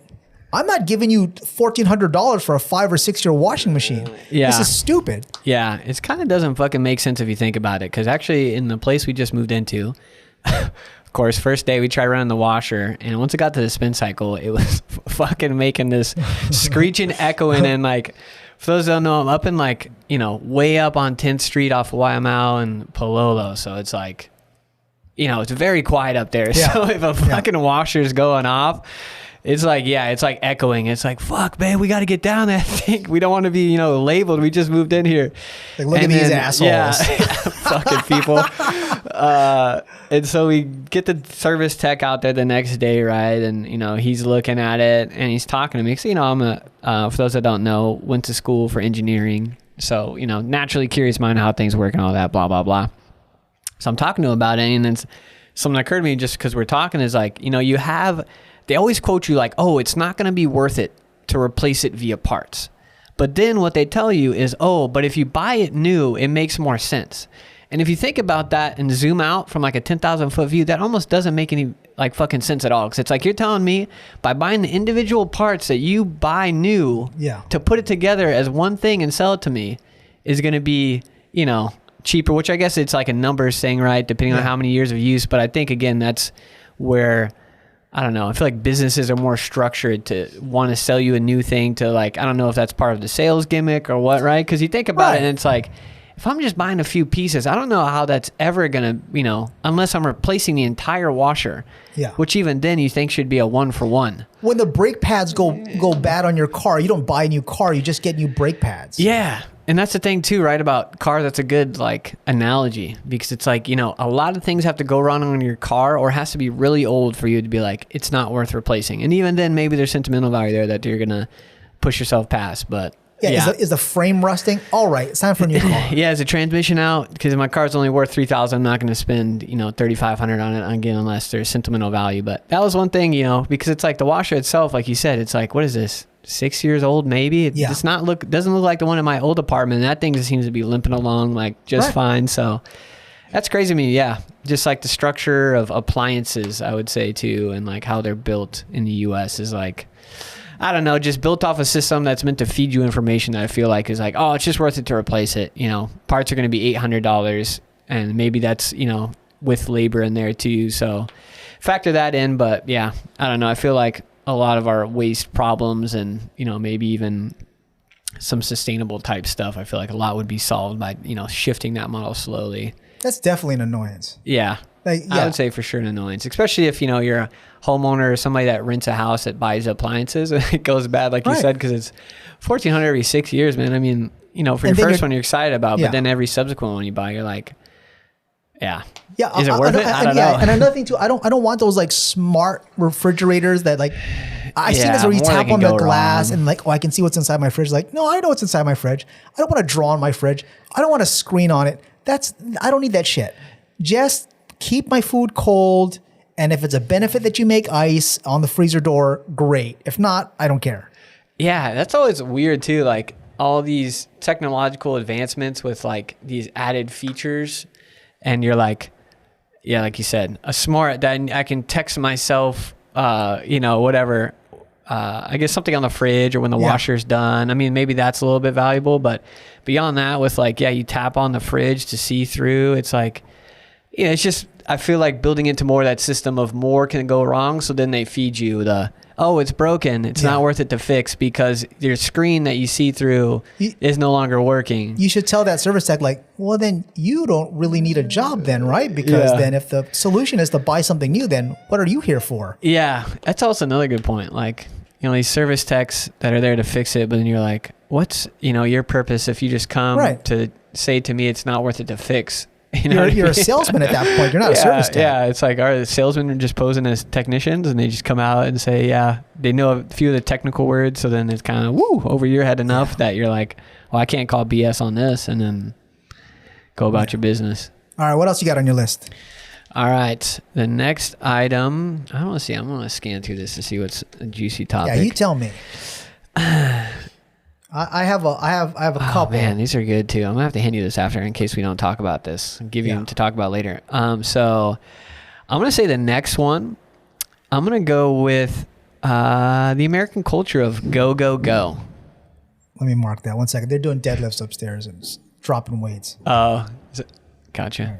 I'm not giving you $1,400 for a 5 or 6 year washing machine.
Yeah.
This is stupid.
Yeah. It kind of doesn't fucking make sense if you think about it. Cause actually in the place we just moved into, of course, first day we tried running the washer, and once it got to the spin cycle, it was fucking making this screeching, echoing, and like, for those that don't know, I'm up in like, way up on 10th Street off of Waiamau and Palolo. So it's like, it's very quiet up there. Yeah. So if a fucking washer's going off, it's like echoing. It's like, fuck, man, we got to get down that thing. We don't want to be, labeled. We just moved in here.
Like, look at these assholes.
Yeah, fucking people. And so we get the service tech out there the next day, right? And, he's looking at it and he's talking to me. So, I'm for those that don't know, went to school for engineering. So, naturally curious mind how things work and all that, blah, blah, blah. So I'm talking to him about it. And then something occurred to me just because we're talking is like, they always quote you like, "Oh, it's not going to be worth it to replace it via parts." But then what they tell you is, "Oh, but if you buy it new, it makes more sense." And if you think about that and zoom out from like a 10,000 foot view, that almost doesn't make any like fucking sense at all. Because it's like you're telling me by buying the individual parts that you buy new to put it together as one thing and sell it to me is going to be, cheaper, which I guess it's like a numbers thing, right? Depending on how many years of use. But I think, again, that's where... I don't know. I feel like businesses are more structured to want to sell you a new thing to like, I don't know if that's part of the sales gimmick or what, right? Because you think about it and it's like, if I'm just buying a few pieces, I don't know how that's ever going to, unless I'm replacing the entire washer, which even then you think should be a 1-for-1.
When the brake pads go bad on your car, you don't buy a new car, you just get new brake pads.
Yeah. And that's the thing too, right? About car, that's a good like analogy because it's like, a lot of things have to go wrong on your car or it has to be really old for you to be like, it's not worth replacing. And even then maybe there's sentimental value there that you're going to push yourself past. But
is the frame rusting? All right, it's time for a new car.
Is the transmission out? Because if my car's only worth $3,000, I'm not going to spend, $3,500 on it again unless there's sentimental value. But that was one thing, because it's like the washer itself, like you said, it's like, what is this? 6 years old, maybe. It doesn't look like the one in my old apartment. That thing just seems to be limping along like just fine. So that's crazy to me. Yeah. Just like the structure of appliances, I would say too, and like how they're built in the US is like, I don't know, just built off a system that's meant to feed you information that I feel like is like, oh, it's just worth it to replace it. Parts are going to be $800 and maybe that's, with labor in there too. So factor that in. But yeah, I don't know. I feel like a lot of our waste problems and, maybe even some sustainable type stuff, I feel like a lot would be solved by, shifting that model slowly.
That's definitely an annoyance.
Yeah. I would say for sure an annoyance, especially if, you're a homeowner or somebody that rents a house that buys appliances and it goes bad, like you said, because it's $1,400 every 6 years, man. I mean, for your first one you're excited about, but then every subsequent one you buy, you're like, yeah. Is it worth it? I don't know.
And another thing too, I don't want those like smart refrigerators that like I've seen this where you tap on the glass and like, oh, I can see what's inside my fridge. Like, no, I know what's inside my fridge. I don't want to draw on my fridge. I don't want a screen on it. I don't need that shit. Just keep my food cold And if it's a benefit that you make ice on the freezer door, great. If not, I don't care.
Yeah, that's always weird too. Like all these technological advancements with like these added features, and you're like, yeah, like you said, a smart that I can text myself, whatever. I guess something on the fridge or when the washer's done. I mean, maybe that's a little bit valuable, but beyond that, with like, you tap on the fridge to see through. It's like, it's just, I feel like building into more of that system of more can go wrong. So then they feed you it's broken. It's not worth it to fix because your screen that you see through is no longer working.
You should tell that service tech like, well, then you don't really need a job then, right? Because then if the solution is to buy something new, then what are you here for?
Yeah, that's also another good point. Like, these service techs that are there to fix it, but then you're like, what's, your purpose if you just come to say to me it's not worth it to fix?
You're a salesman at that point. You're not a service tech.
Yeah, it's like, the salesmen are just posing as technicians, and they just come out and say, they know a few of the technical words, so then it's kind of, over your head enough that you're like, well, I can't call BS on this, and then go about your business.
All right, what else you got on your list?
All right, the next item, I want to see, I'm going to scan through this to see what's a juicy topic.
Yeah, you tell me. I have a couple.
Oh man, these are good too. I'm gonna have to hand you this after in case we don't talk about this. I'll give you them to talk about later. So I'm gonna say the next one. I'm gonna go with the American culture of go, go, go.
Let me mark that 1 second. They're doing deadlifts upstairs and dropping weights.
Oh, gotcha.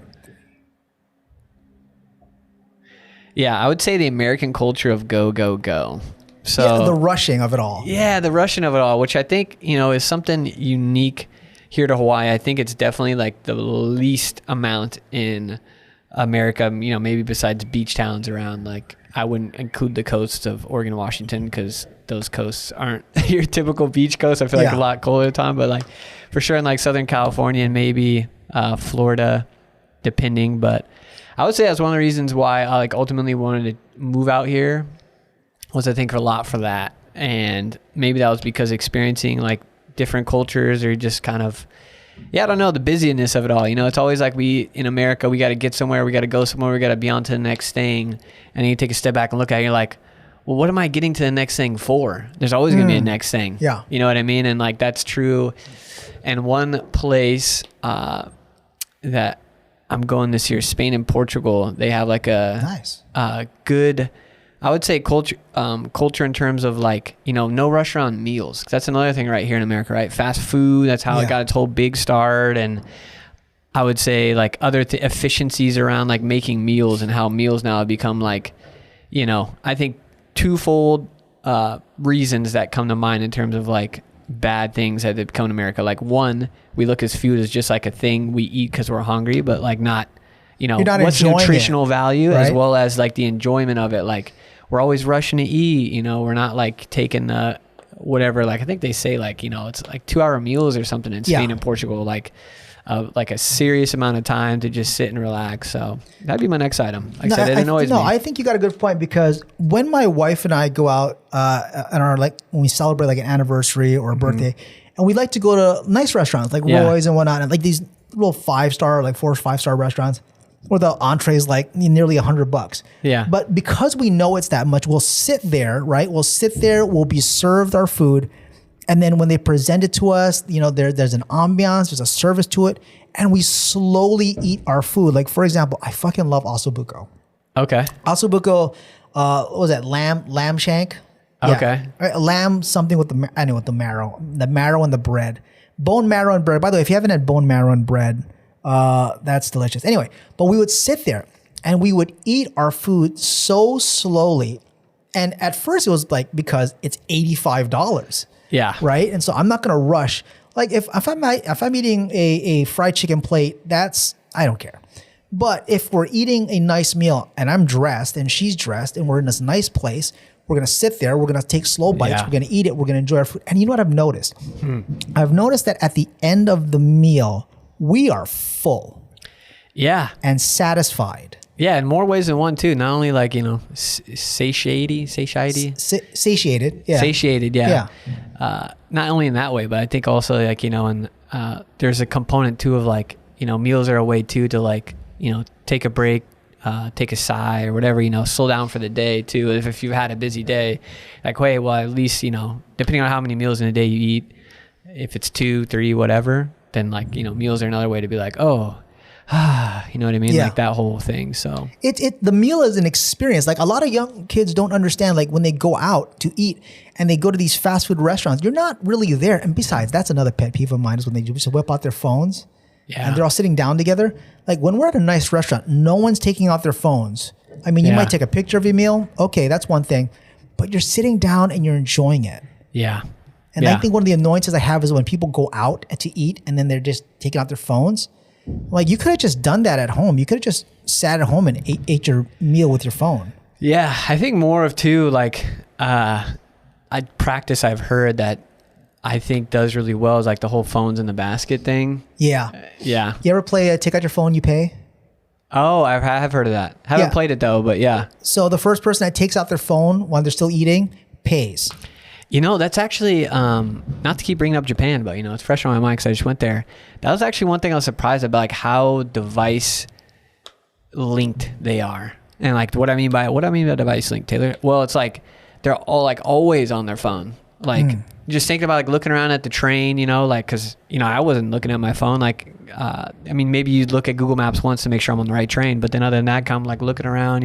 Yeah, I would say the American culture of go, go, go. So
the rushing of it all.
Yeah, the rushing of it all, which I think, is something unique here to Hawaii. I think it's definitely like the least amount in America, maybe besides beach towns around. Like, I wouldn't include the coasts of Oregon and Washington because those coasts aren't your typical beach coast. I feel like a lot colder at the time, but like for sure in like Southern California and maybe Florida, depending. But I would say that's one of the reasons why I like ultimately wanted to move out here. Was I think a lot for that, and maybe that was because experiencing like different cultures or just kind of, I don't know, the busyness of it all. It's always like in America, we got to get somewhere, we got to go somewhere, we got to be on to the next thing, and then you take a step back and look at it, you're like, well, what am I getting to the next thing for? There's always going to be a next thing.
Yeah.
You know what I mean? And like that's true. And one place that I'm going this year, Spain and Portugal, they have like a good, I would say culture in terms of like, no rush around meals. That's another thing right here in America, right? Fast food, that's how it got its whole big start. And I would say like other efficiencies around like making meals and how meals now have become like, I think twofold reasons that come to mind in terms of like bad things that have become in America. Like one, we look at food as just like a thing we eat because we're hungry, but like not, what's nutritional value as well as like the enjoyment of it. Like, we're always rushing to eat, we're not like taking the whatever, like I think they say like, it's like 2-hour meals or something in Spain and Portugal, like a serious amount of time to just sit and relax. So that'd be my next item. Like I said, it annoys me.
I think you got a good point because when my wife and I go out and are like, when we celebrate like an anniversary or a birthday, and we like to go to nice restaurants like Roy's and whatnot, and like these little 5-star, like 4 or 5-star restaurants, or the entree's like nearly $100. Yeah. But because we know it's that much, we'll sit there, right? We'll sit there, we'll be served our food. And then when they present it to us, there's an ambiance, there's a service to it. And we slowly eat our food. Like, for example, I fucking love ossobuco.
Okay.
Ossobuco, what was that? Lamb shank?
Okay.
Yeah. Lamb, something with the marrow and the bread. Bone marrow and bread. By the way, if you haven't had bone marrow and bread, that's delicious. Anyway, but we would sit there and we would eat our food so slowly. And at first it was like, because it's $85.
Yeah.
Right. And so I'm not going to rush. Like if I'm eating a fried chicken plate, I don't care. But if we're eating a nice meal and I'm dressed and she's dressed and we're in this nice place, we're going to sit there. We're going to take slow bites. We're going to eat it. We're going to enjoy our food. And you know what I've noticed? I've noticed that at the end of the meal, we are full.
Yeah.
And satisfied.
Yeah, in more ways than one too. Not only like, satiated.
Yeah.
Satiated, yeah. Not only in that way, but I think also like, and there's a component too of like, meals are a way too to like, take a break take a sigh or whatever, slow down for the day too. If you've had a busy day, like, wait, well, at least, depending on how many meals in a day you eat, if it's 2, 3, whatever, then like, meals are another way to be like, oh, you know what I mean?
Yeah.
Like that whole thing. So
the meal is an experience. Like a lot of young kids don't understand, like when they go out to eat and they go to these fast food restaurants, you're not really there. And besides, that's another pet peeve of mine is when they just whip out their phones and they're all sitting down together. Like when we're at a nice restaurant, no one's taking out their phones. I mean, you might take a picture of your meal. Okay, that's one thing. But you're sitting down and you're enjoying it.
Yeah.
And I think one of the annoyances I have is when people go out to eat and then they're just taking out their phones. Like you could have just done that at home. You could have just sat at home and ate your meal with your phone.
Yeah, I think more of too, like I've heard that I think does really well is like the whole phones in the basket thing.
Yeah.
Yeah.
You ever play take out your phone, you pay?
Oh, I have heard of that. Haven't played it though, but yeah.
So the first person that takes out their phone while they're still eating pays.
That's actually, not to keep bringing up Japan, but, it's fresh on my mind because I just went there. That was actually one thing I was surprised about, like how device linked they are. And like, what I mean by device linked, Taylor? Well, it's like, they're all like always on their phone. Like just thinking about like looking around at the train, like, cause I wasn't looking at my phone. Like, maybe you'd look at Google Maps once to make sure I'm on the right train. But then other than that, I'm like looking around,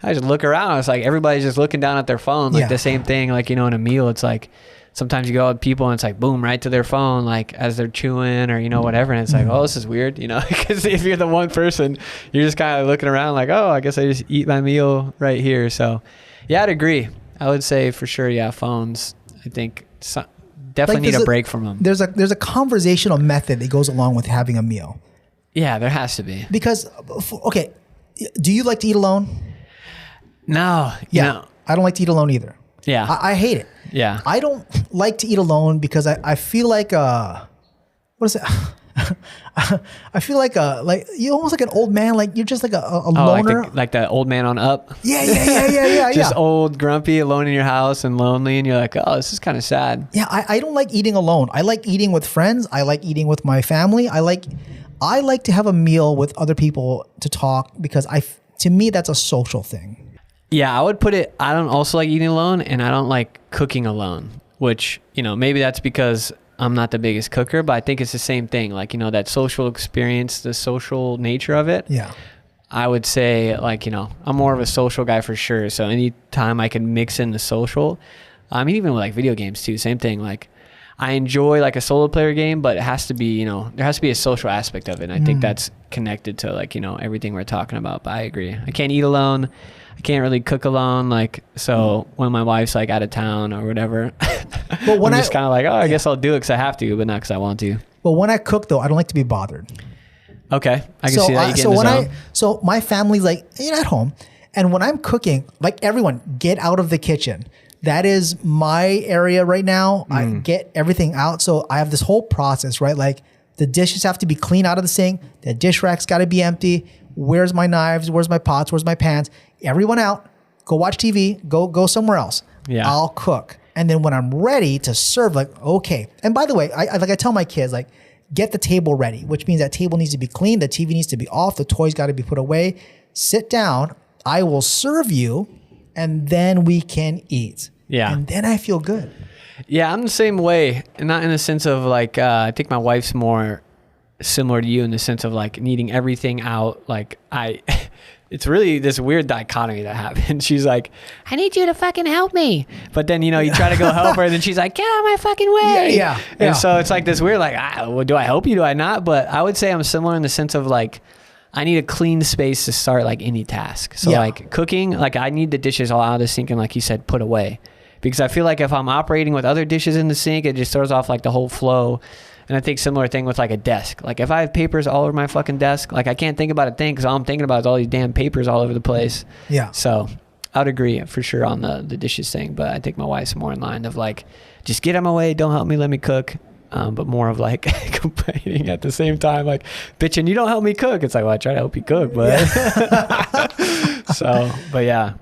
I just look around. It's like everybody's just looking down at their phone, like the same thing. Like, in a meal, it's like sometimes you go out with people and it's like boom, right to their phone, like as they're chewing or, whatever. And it's like, oh, this is weird, because if you're the one person, you're just kind of looking around like, oh, I guess I just eat my meal right here. So yeah, I'd agree. I would say for sure. Yeah. Phones, I think definitely need a break from them.
There's a conversational method that goes along with having a meal.
Yeah, there has to be.
Because, okay, do you like to eat alone?
No.
I don't like to eat alone either.
Yeah.
I hate it.
Yeah.
I don't like to eat alone because I feel like, what is it? I feel like you're almost like an old man. Like you're just like a loner.
Like the old man on Up.
Yeah.
Just old, grumpy, alone in your house and lonely. And you're like, oh, this is kind of sad.
Yeah. I don't like eating alone. I like eating with friends. I like eating with my family. I like to have a meal with other people to talk because to me, that's a social thing.
Yeah, I would put it, I don't also like eating alone and I don't like cooking alone, which, maybe that's because I'm not the biggest cooker, but I think it's the same thing. Like, that social experience, the social nature of it.
Yeah.
I would say like, I'm more of a social guy for sure. So anytime I can mix in the social, even with like video games too, same thing. Like I enjoy like a solo player game, but it has to be, there has to be a social aspect of it. And I think that's connected to like, everything we're talking about, but I agree. I can't eat alone. I can't really cook alone. Like, so when my wife's like out of town or whatever, but when I'm just kind of like, oh, I guess I'll do it because I have to, but not because I want to.
But when I cook though, I don't like to be bothered.
Okay. I can see that.
So my family's like, at home. And when I'm cooking, like everyone get out of the kitchen. That is my area right now. I get everything out. So I have this whole process, right? Like the dishes have to be clean out of the sink. The dish rack's got to be empty. Where's my knives? Where's my pots? Where's my pans? Everyone out. Go watch TV. Go somewhere else.
Yeah.
I'll cook. And then when I'm ready to serve, like, okay. And by the way, I tell my kids, like, get the table ready, which means that table needs to be clean. The TV needs to be off. The toys got to be put away. Sit down. I will serve you. And then we can eat.
Yeah.
And then I feel good.
Yeah, I'm the same way. And not in the sense of like, I think my wife's more similar to you in the sense of like needing everything out. Like it's really this weird dichotomy that happened. She's like, I need you to fucking help me. But then, you try to go help her and then she's like, get out of my fucking way.
Yeah.
And so it's like this weird, like, well, do I help you? Do I not? But I would say I'm similar in the sense of like, I need a clean space to start like any task. So like cooking, like I need the dishes all out of the sink and like you said, put away. Because I feel like if I'm operating with other dishes in the sink, it just throws off like the whole flow. And I think similar thing with like a desk. Like if I have papers all over my fucking desk, like I can't think about a thing because all I'm thinking about is all these damn papers all over the place.
Yeah.
So I'd agree for sure on the dishes thing. But I think my wife's more in line of like, just get out of my way. Don't help me. Let me cook. But more of like complaining at the same time, like, bitching, you don't help me cook. It's like, well, I try to help you cook, but so, but yeah.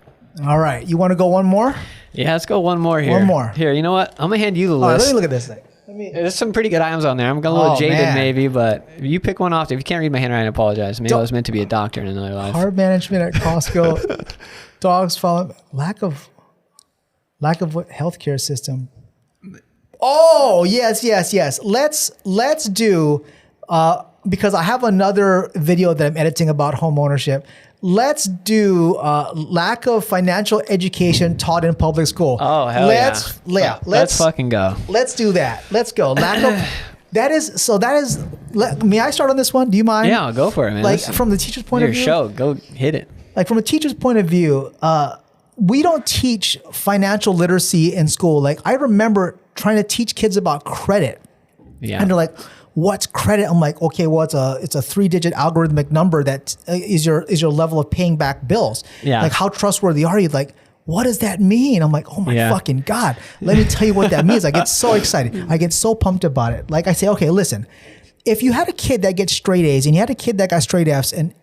All right. You want to go one more?
Yeah, let's go one more here.
One more.
Here, you know what? I'm going to hand you the list.
All right, let me look at this thing.
There's some pretty good items on there. I'm a little jaded maybe, but if you pick one off. If you can't read my handwriting, I apologize. Maybe I was meant to be a doctor in another life.
Hard management at Costco. Dogs follow lack of what healthcare system. Oh yes. Let's do because I have another video that I'm editing about home ownership. Let's do lack of financial education taught in public school.
Oh, hell let's fucking go.
Let's do that. Let's go. Lack of that is. May I start on this one? Do you mind?
Yeah, go for it, man.
Like from the teacher's point of view.
Your show, go hit it.
Like from a teacher's point of view, we don't teach financial literacy in school. Like I remember trying to teach kids about credit.
Yeah.
And they're like, what's credit? I'm like, okay, well, it's a 3-digit algorithmic number that is your level of paying back bills.
Yeah.
Like, how trustworthy are you? Like, what does that mean? I'm like, oh my fucking God. Let me tell you what that means. I get so excited. I get so pumped about it. Like I say, okay, listen, if you had a kid that gets straight A's and you had a kid that got straight F's and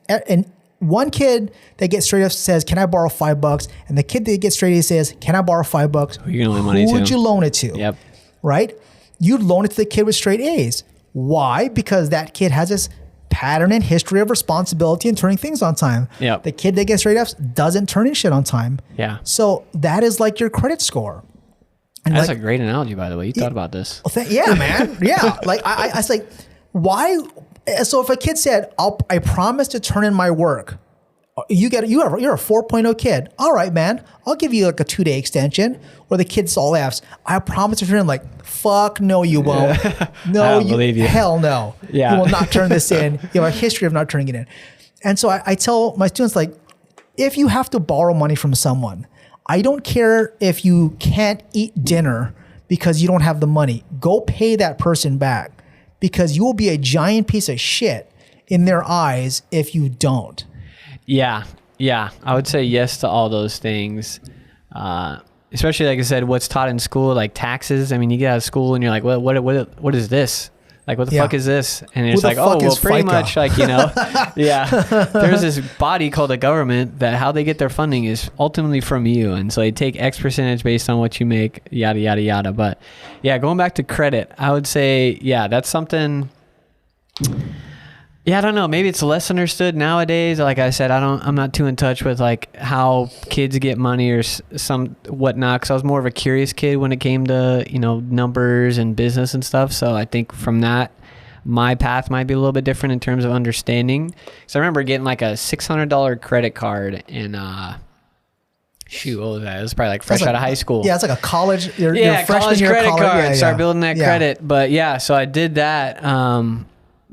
one kid that gets straight F's says, can I borrow $5? And the kid that gets straight A's says, can I borrow $5?
Who are you gonna loan money to?
Who would you loan it to?
Yep.
Right? You'd loan it to the kid with straight A's. Why? Because that kid has this pattern and history of responsibility and turning things on time.
Yep.
The kid that gets straight F's doesn't turn in shit on time.
Yeah.
So that is like your credit score. And
that's
like,
a great analogy, by the way. You thought about this.
Yeah, man. Yeah. Like I was like, why? So if a kid said, I promise to turn in my work, you're a 4.0 kid. All right, man. I'll give you like a 2-day extension. Or the kid's all F's. I promise to turn in. Like, fuck no, you won't. No,
I don't believe you.
Hell no.
Yeah.
You will not turn this in. You have a history of not turning it in. And so I tell my students, like, if you have to borrow money from someone, I don't care if you can't eat dinner because you don't have the money. Go pay that person back because you will be a giant piece of shit in their eyes if you don't.
Yeah. I would say yes to all those things. Especially, like I said, what's taught in school, like taxes. I mean, you get out of school and you're like, what is this? Like, what the fuck is this? And it's like, oh, well, pretty much like, there's this body called the government that how they get their funding is ultimately from you. And so they take X percentage based on what you make, yada, yada, yada. But yeah, going back to credit, I would say, that's something. Yeah, I don't know. Maybe it's less understood nowadays. Like I said, I'm not too in touch with like how kids get money or some whatnot. Cause I was more of a curious kid when it came to, numbers and business and stuff. So I think from that, my path might be a little bit different in terms of understanding. So I remember getting like a $600 credit card and, what was that? It was probably like fresh out of high school.
Yeah, it's like a college. Your
college
year
credit
of college.
card. Start building that credit. But so I did that.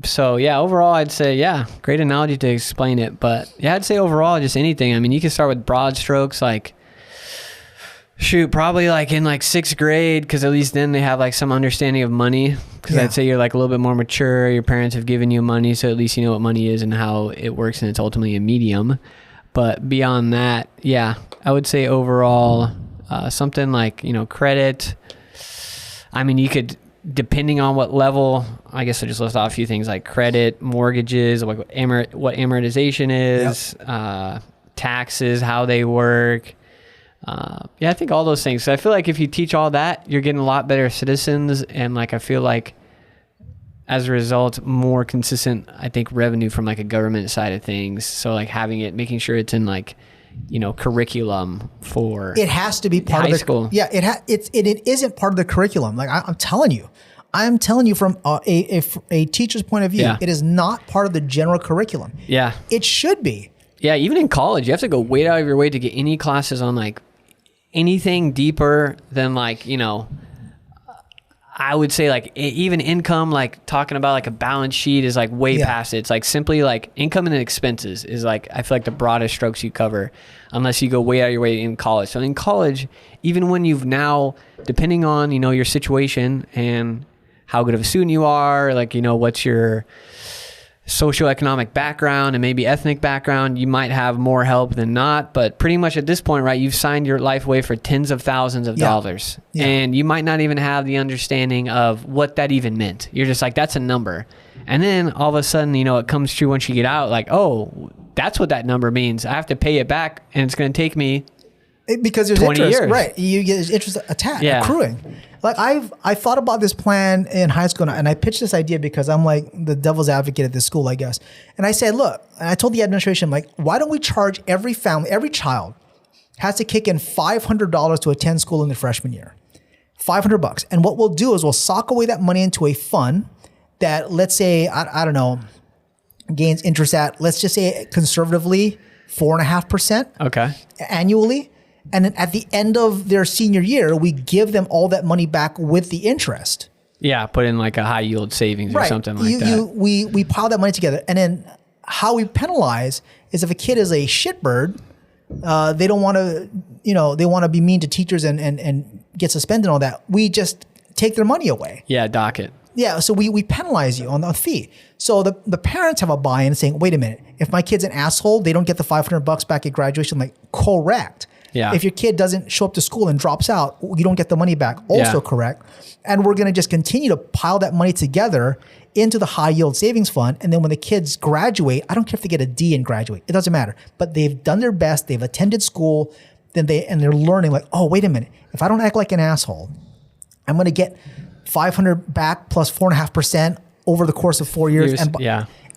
So overall I'd say, great analogy to explain it. But I'd say overall just anything. I mean, you can start with broad strokes, like probably like in like 6th grade, because at least then they have like some understanding of money. Because I'd say you're like a little bit more mature. Your parents have given you money, so at least you know what money is and how it works, and it's ultimately a medium. But beyond that, I would say overall something like, credit. I mean, you could, depending on what level, I guess I just list off a few things like credit, mortgages, like what amortization is, taxes, how they work. I think all those things. So I feel like if you teach all that, you're getting a lot better citizens. And like, I feel like as a result, more consistent, I think, revenue from like a government side of things. So like having it, making sure it's in like, curriculum for
it has to be part of the
school.
Yeah, it isn't part of the curriculum. Like I'm telling you from a teacher's point of view, it is not part of the general curriculum. Yeah, it should be.
Yeah, even in college, you have to go way out of your way to get any classes on like anything deeper than like, I would say like even income, like talking about like a balance sheet is like way past it. It's like simply like income and expenses is like, I feel like the broadest strokes you cover unless you go way out of your way in college. So in college, even when you've now, depending on, your situation and how good of a student you are, like, what's your socioeconomic background and maybe ethnic background, you might have more help than not. But pretty much at this point, right, you've signed your life away for tens of thousands of dollars. Yeah. And you might not even have the understanding of what that even meant. You're just like, that's a number. And then all of a sudden, it comes true once you get out, like, oh, that's what that number means. I have to pay it back and it's going to take me
Because there's
20
interest,
years.
right? You get interest accruing. Like I thought about this plan in high school, and I pitched this idea because I'm like the devil's advocate at this school, I guess. And I said, look, and I told the administration, like, why don't we charge every family, every child has to kick in $500 to attend school in the freshman year, $500. And what we'll do is we'll sock away that money into a fund that, let's say, I don't know, gains interest at, let's just say conservatively 4.5% annually. And then at the end of their senior year, we give them all that money back with the interest.
Yeah, put in like a high yield savings or something like that.
We pile that money together. And then how we penalize is if a kid is a shitbird, they don't want to, they want to be mean to teachers and get suspended and all that. We just take their money away.
Yeah, dock it.
Yeah, so we penalize you on the fee. So the parents have a buy-in saying, wait a minute, if my kid's an asshole, they don't get the $500 back at graduation. Like, correct.
Yeah.
If your kid doesn't show up to school and drops out, you don't get the money back. Also correct. And we're going to just continue to pile that money together into the high yield savings fund. And then when the kids graduate, I don't care if they get a D and graduate. It doesn't matter. But they've done their best. They've attended school. They're learning like, oh, wait a minute. If I don't act like an asshole, I'm going to get $500 back plus 4.5% over the course of 4 years.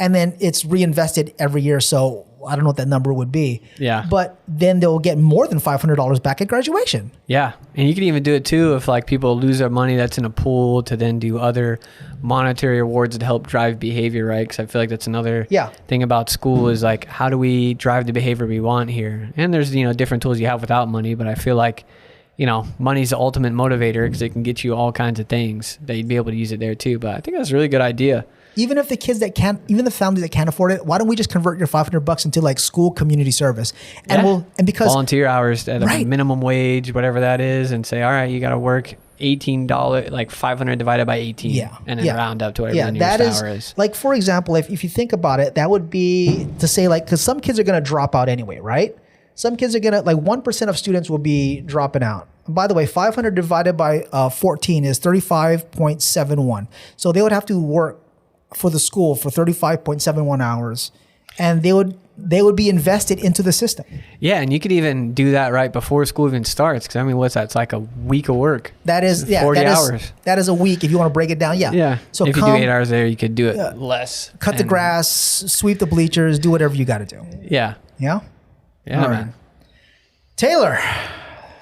And then it's reinvested every year. So I don't know what that number would be.
Yeah.
But then they'll get more than $500 back at graduation.
Yeah. And you can even do it too if like people lose their money that's in a pool to then do other monetary rewards to help drive behavior, right? Because I feel like that's another thing about school is like, how do we drive the behavior we want here? And there's, different tools you have without money, but I feel like, money's the ultimate motivator because it can get you all kinds of things that you'd be able to use it there too. But I think that's a really good idea.
Even if the kids even the families that can't afford it, why don't we just convert your $500 into like school community service? And because
volunteer hours at a minimum wage, whatever that is, and say, all right, you got to work $18, like 500 divided by 18, and then round up to whatever the nearest hour is. Like,
for example, if you think about it, that would be to say like, because some kids are going to drop out anyway, right? Some kids are going to, like 1% of students will be dropping out. And by the way, 500 divided by 14 is 35.71. So they would have to work for the school for 35.71 hours, and they would be invested into the system.
Yeah, and you could even do that right before school even starts. Because I mean, what's that? It's like a week of work.
That is
40 hours.
That is a week if you want to break it down. Yeah.
Yeah. So if you do 8 hours there, you could do it less.
Cut the grass, sweep the bleachers, do whatever you got to do.
Yeah.
Yeah.
Yeah, man.
Taylor.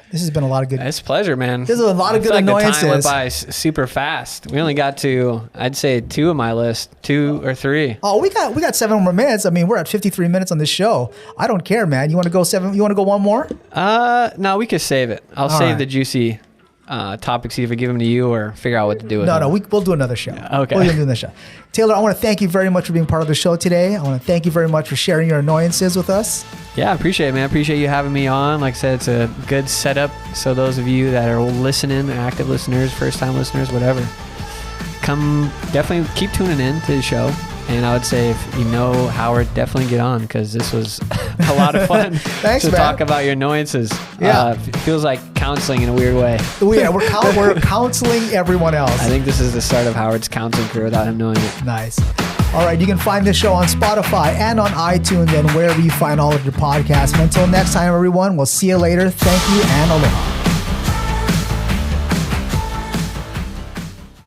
This has been a lot of good.
It's a pleasure, man.
This is a lot of good annoyances.
The time went by super fast. We only got to, I'd say, 2 of my list, 2 or 3.
Oh, we got 7 more minutes. I mean, we're at 53 minutes on this show. I don't care, man. You want to go 7? You want to go 1 more?
No, we could save it. I'll save the juicy topics, either give them to you or figure out what to do with them.
No, we'll do another show.
Okay.
We'll do another show. Taylor, I want to thank you very much for being part of the show today. I want to thank you very much for sharing your annoyances with us.
Yeah, I appreciate it, man. I appreciate you having me on. Like I said, it's a good setup. So those of you that are listening, active listeners, first-time listeners, whatever, definitely keep tuning in to the show. And I would say if you know Howard, definitely get on because this was a lot of fun.
Thanks,
to
man.
talk about your annoyances.
Yeah.
It feels like counseling in a weird way.
Yeah, we're counseling everyone else.
I think this is the start of Howard's counseling career without him knowing it.
Nice. All right, you can find this show on Spotify and on iTunes and wherever you find all of your podcasts. And until next time, everyone, we'll see you later. Thank you and aloha.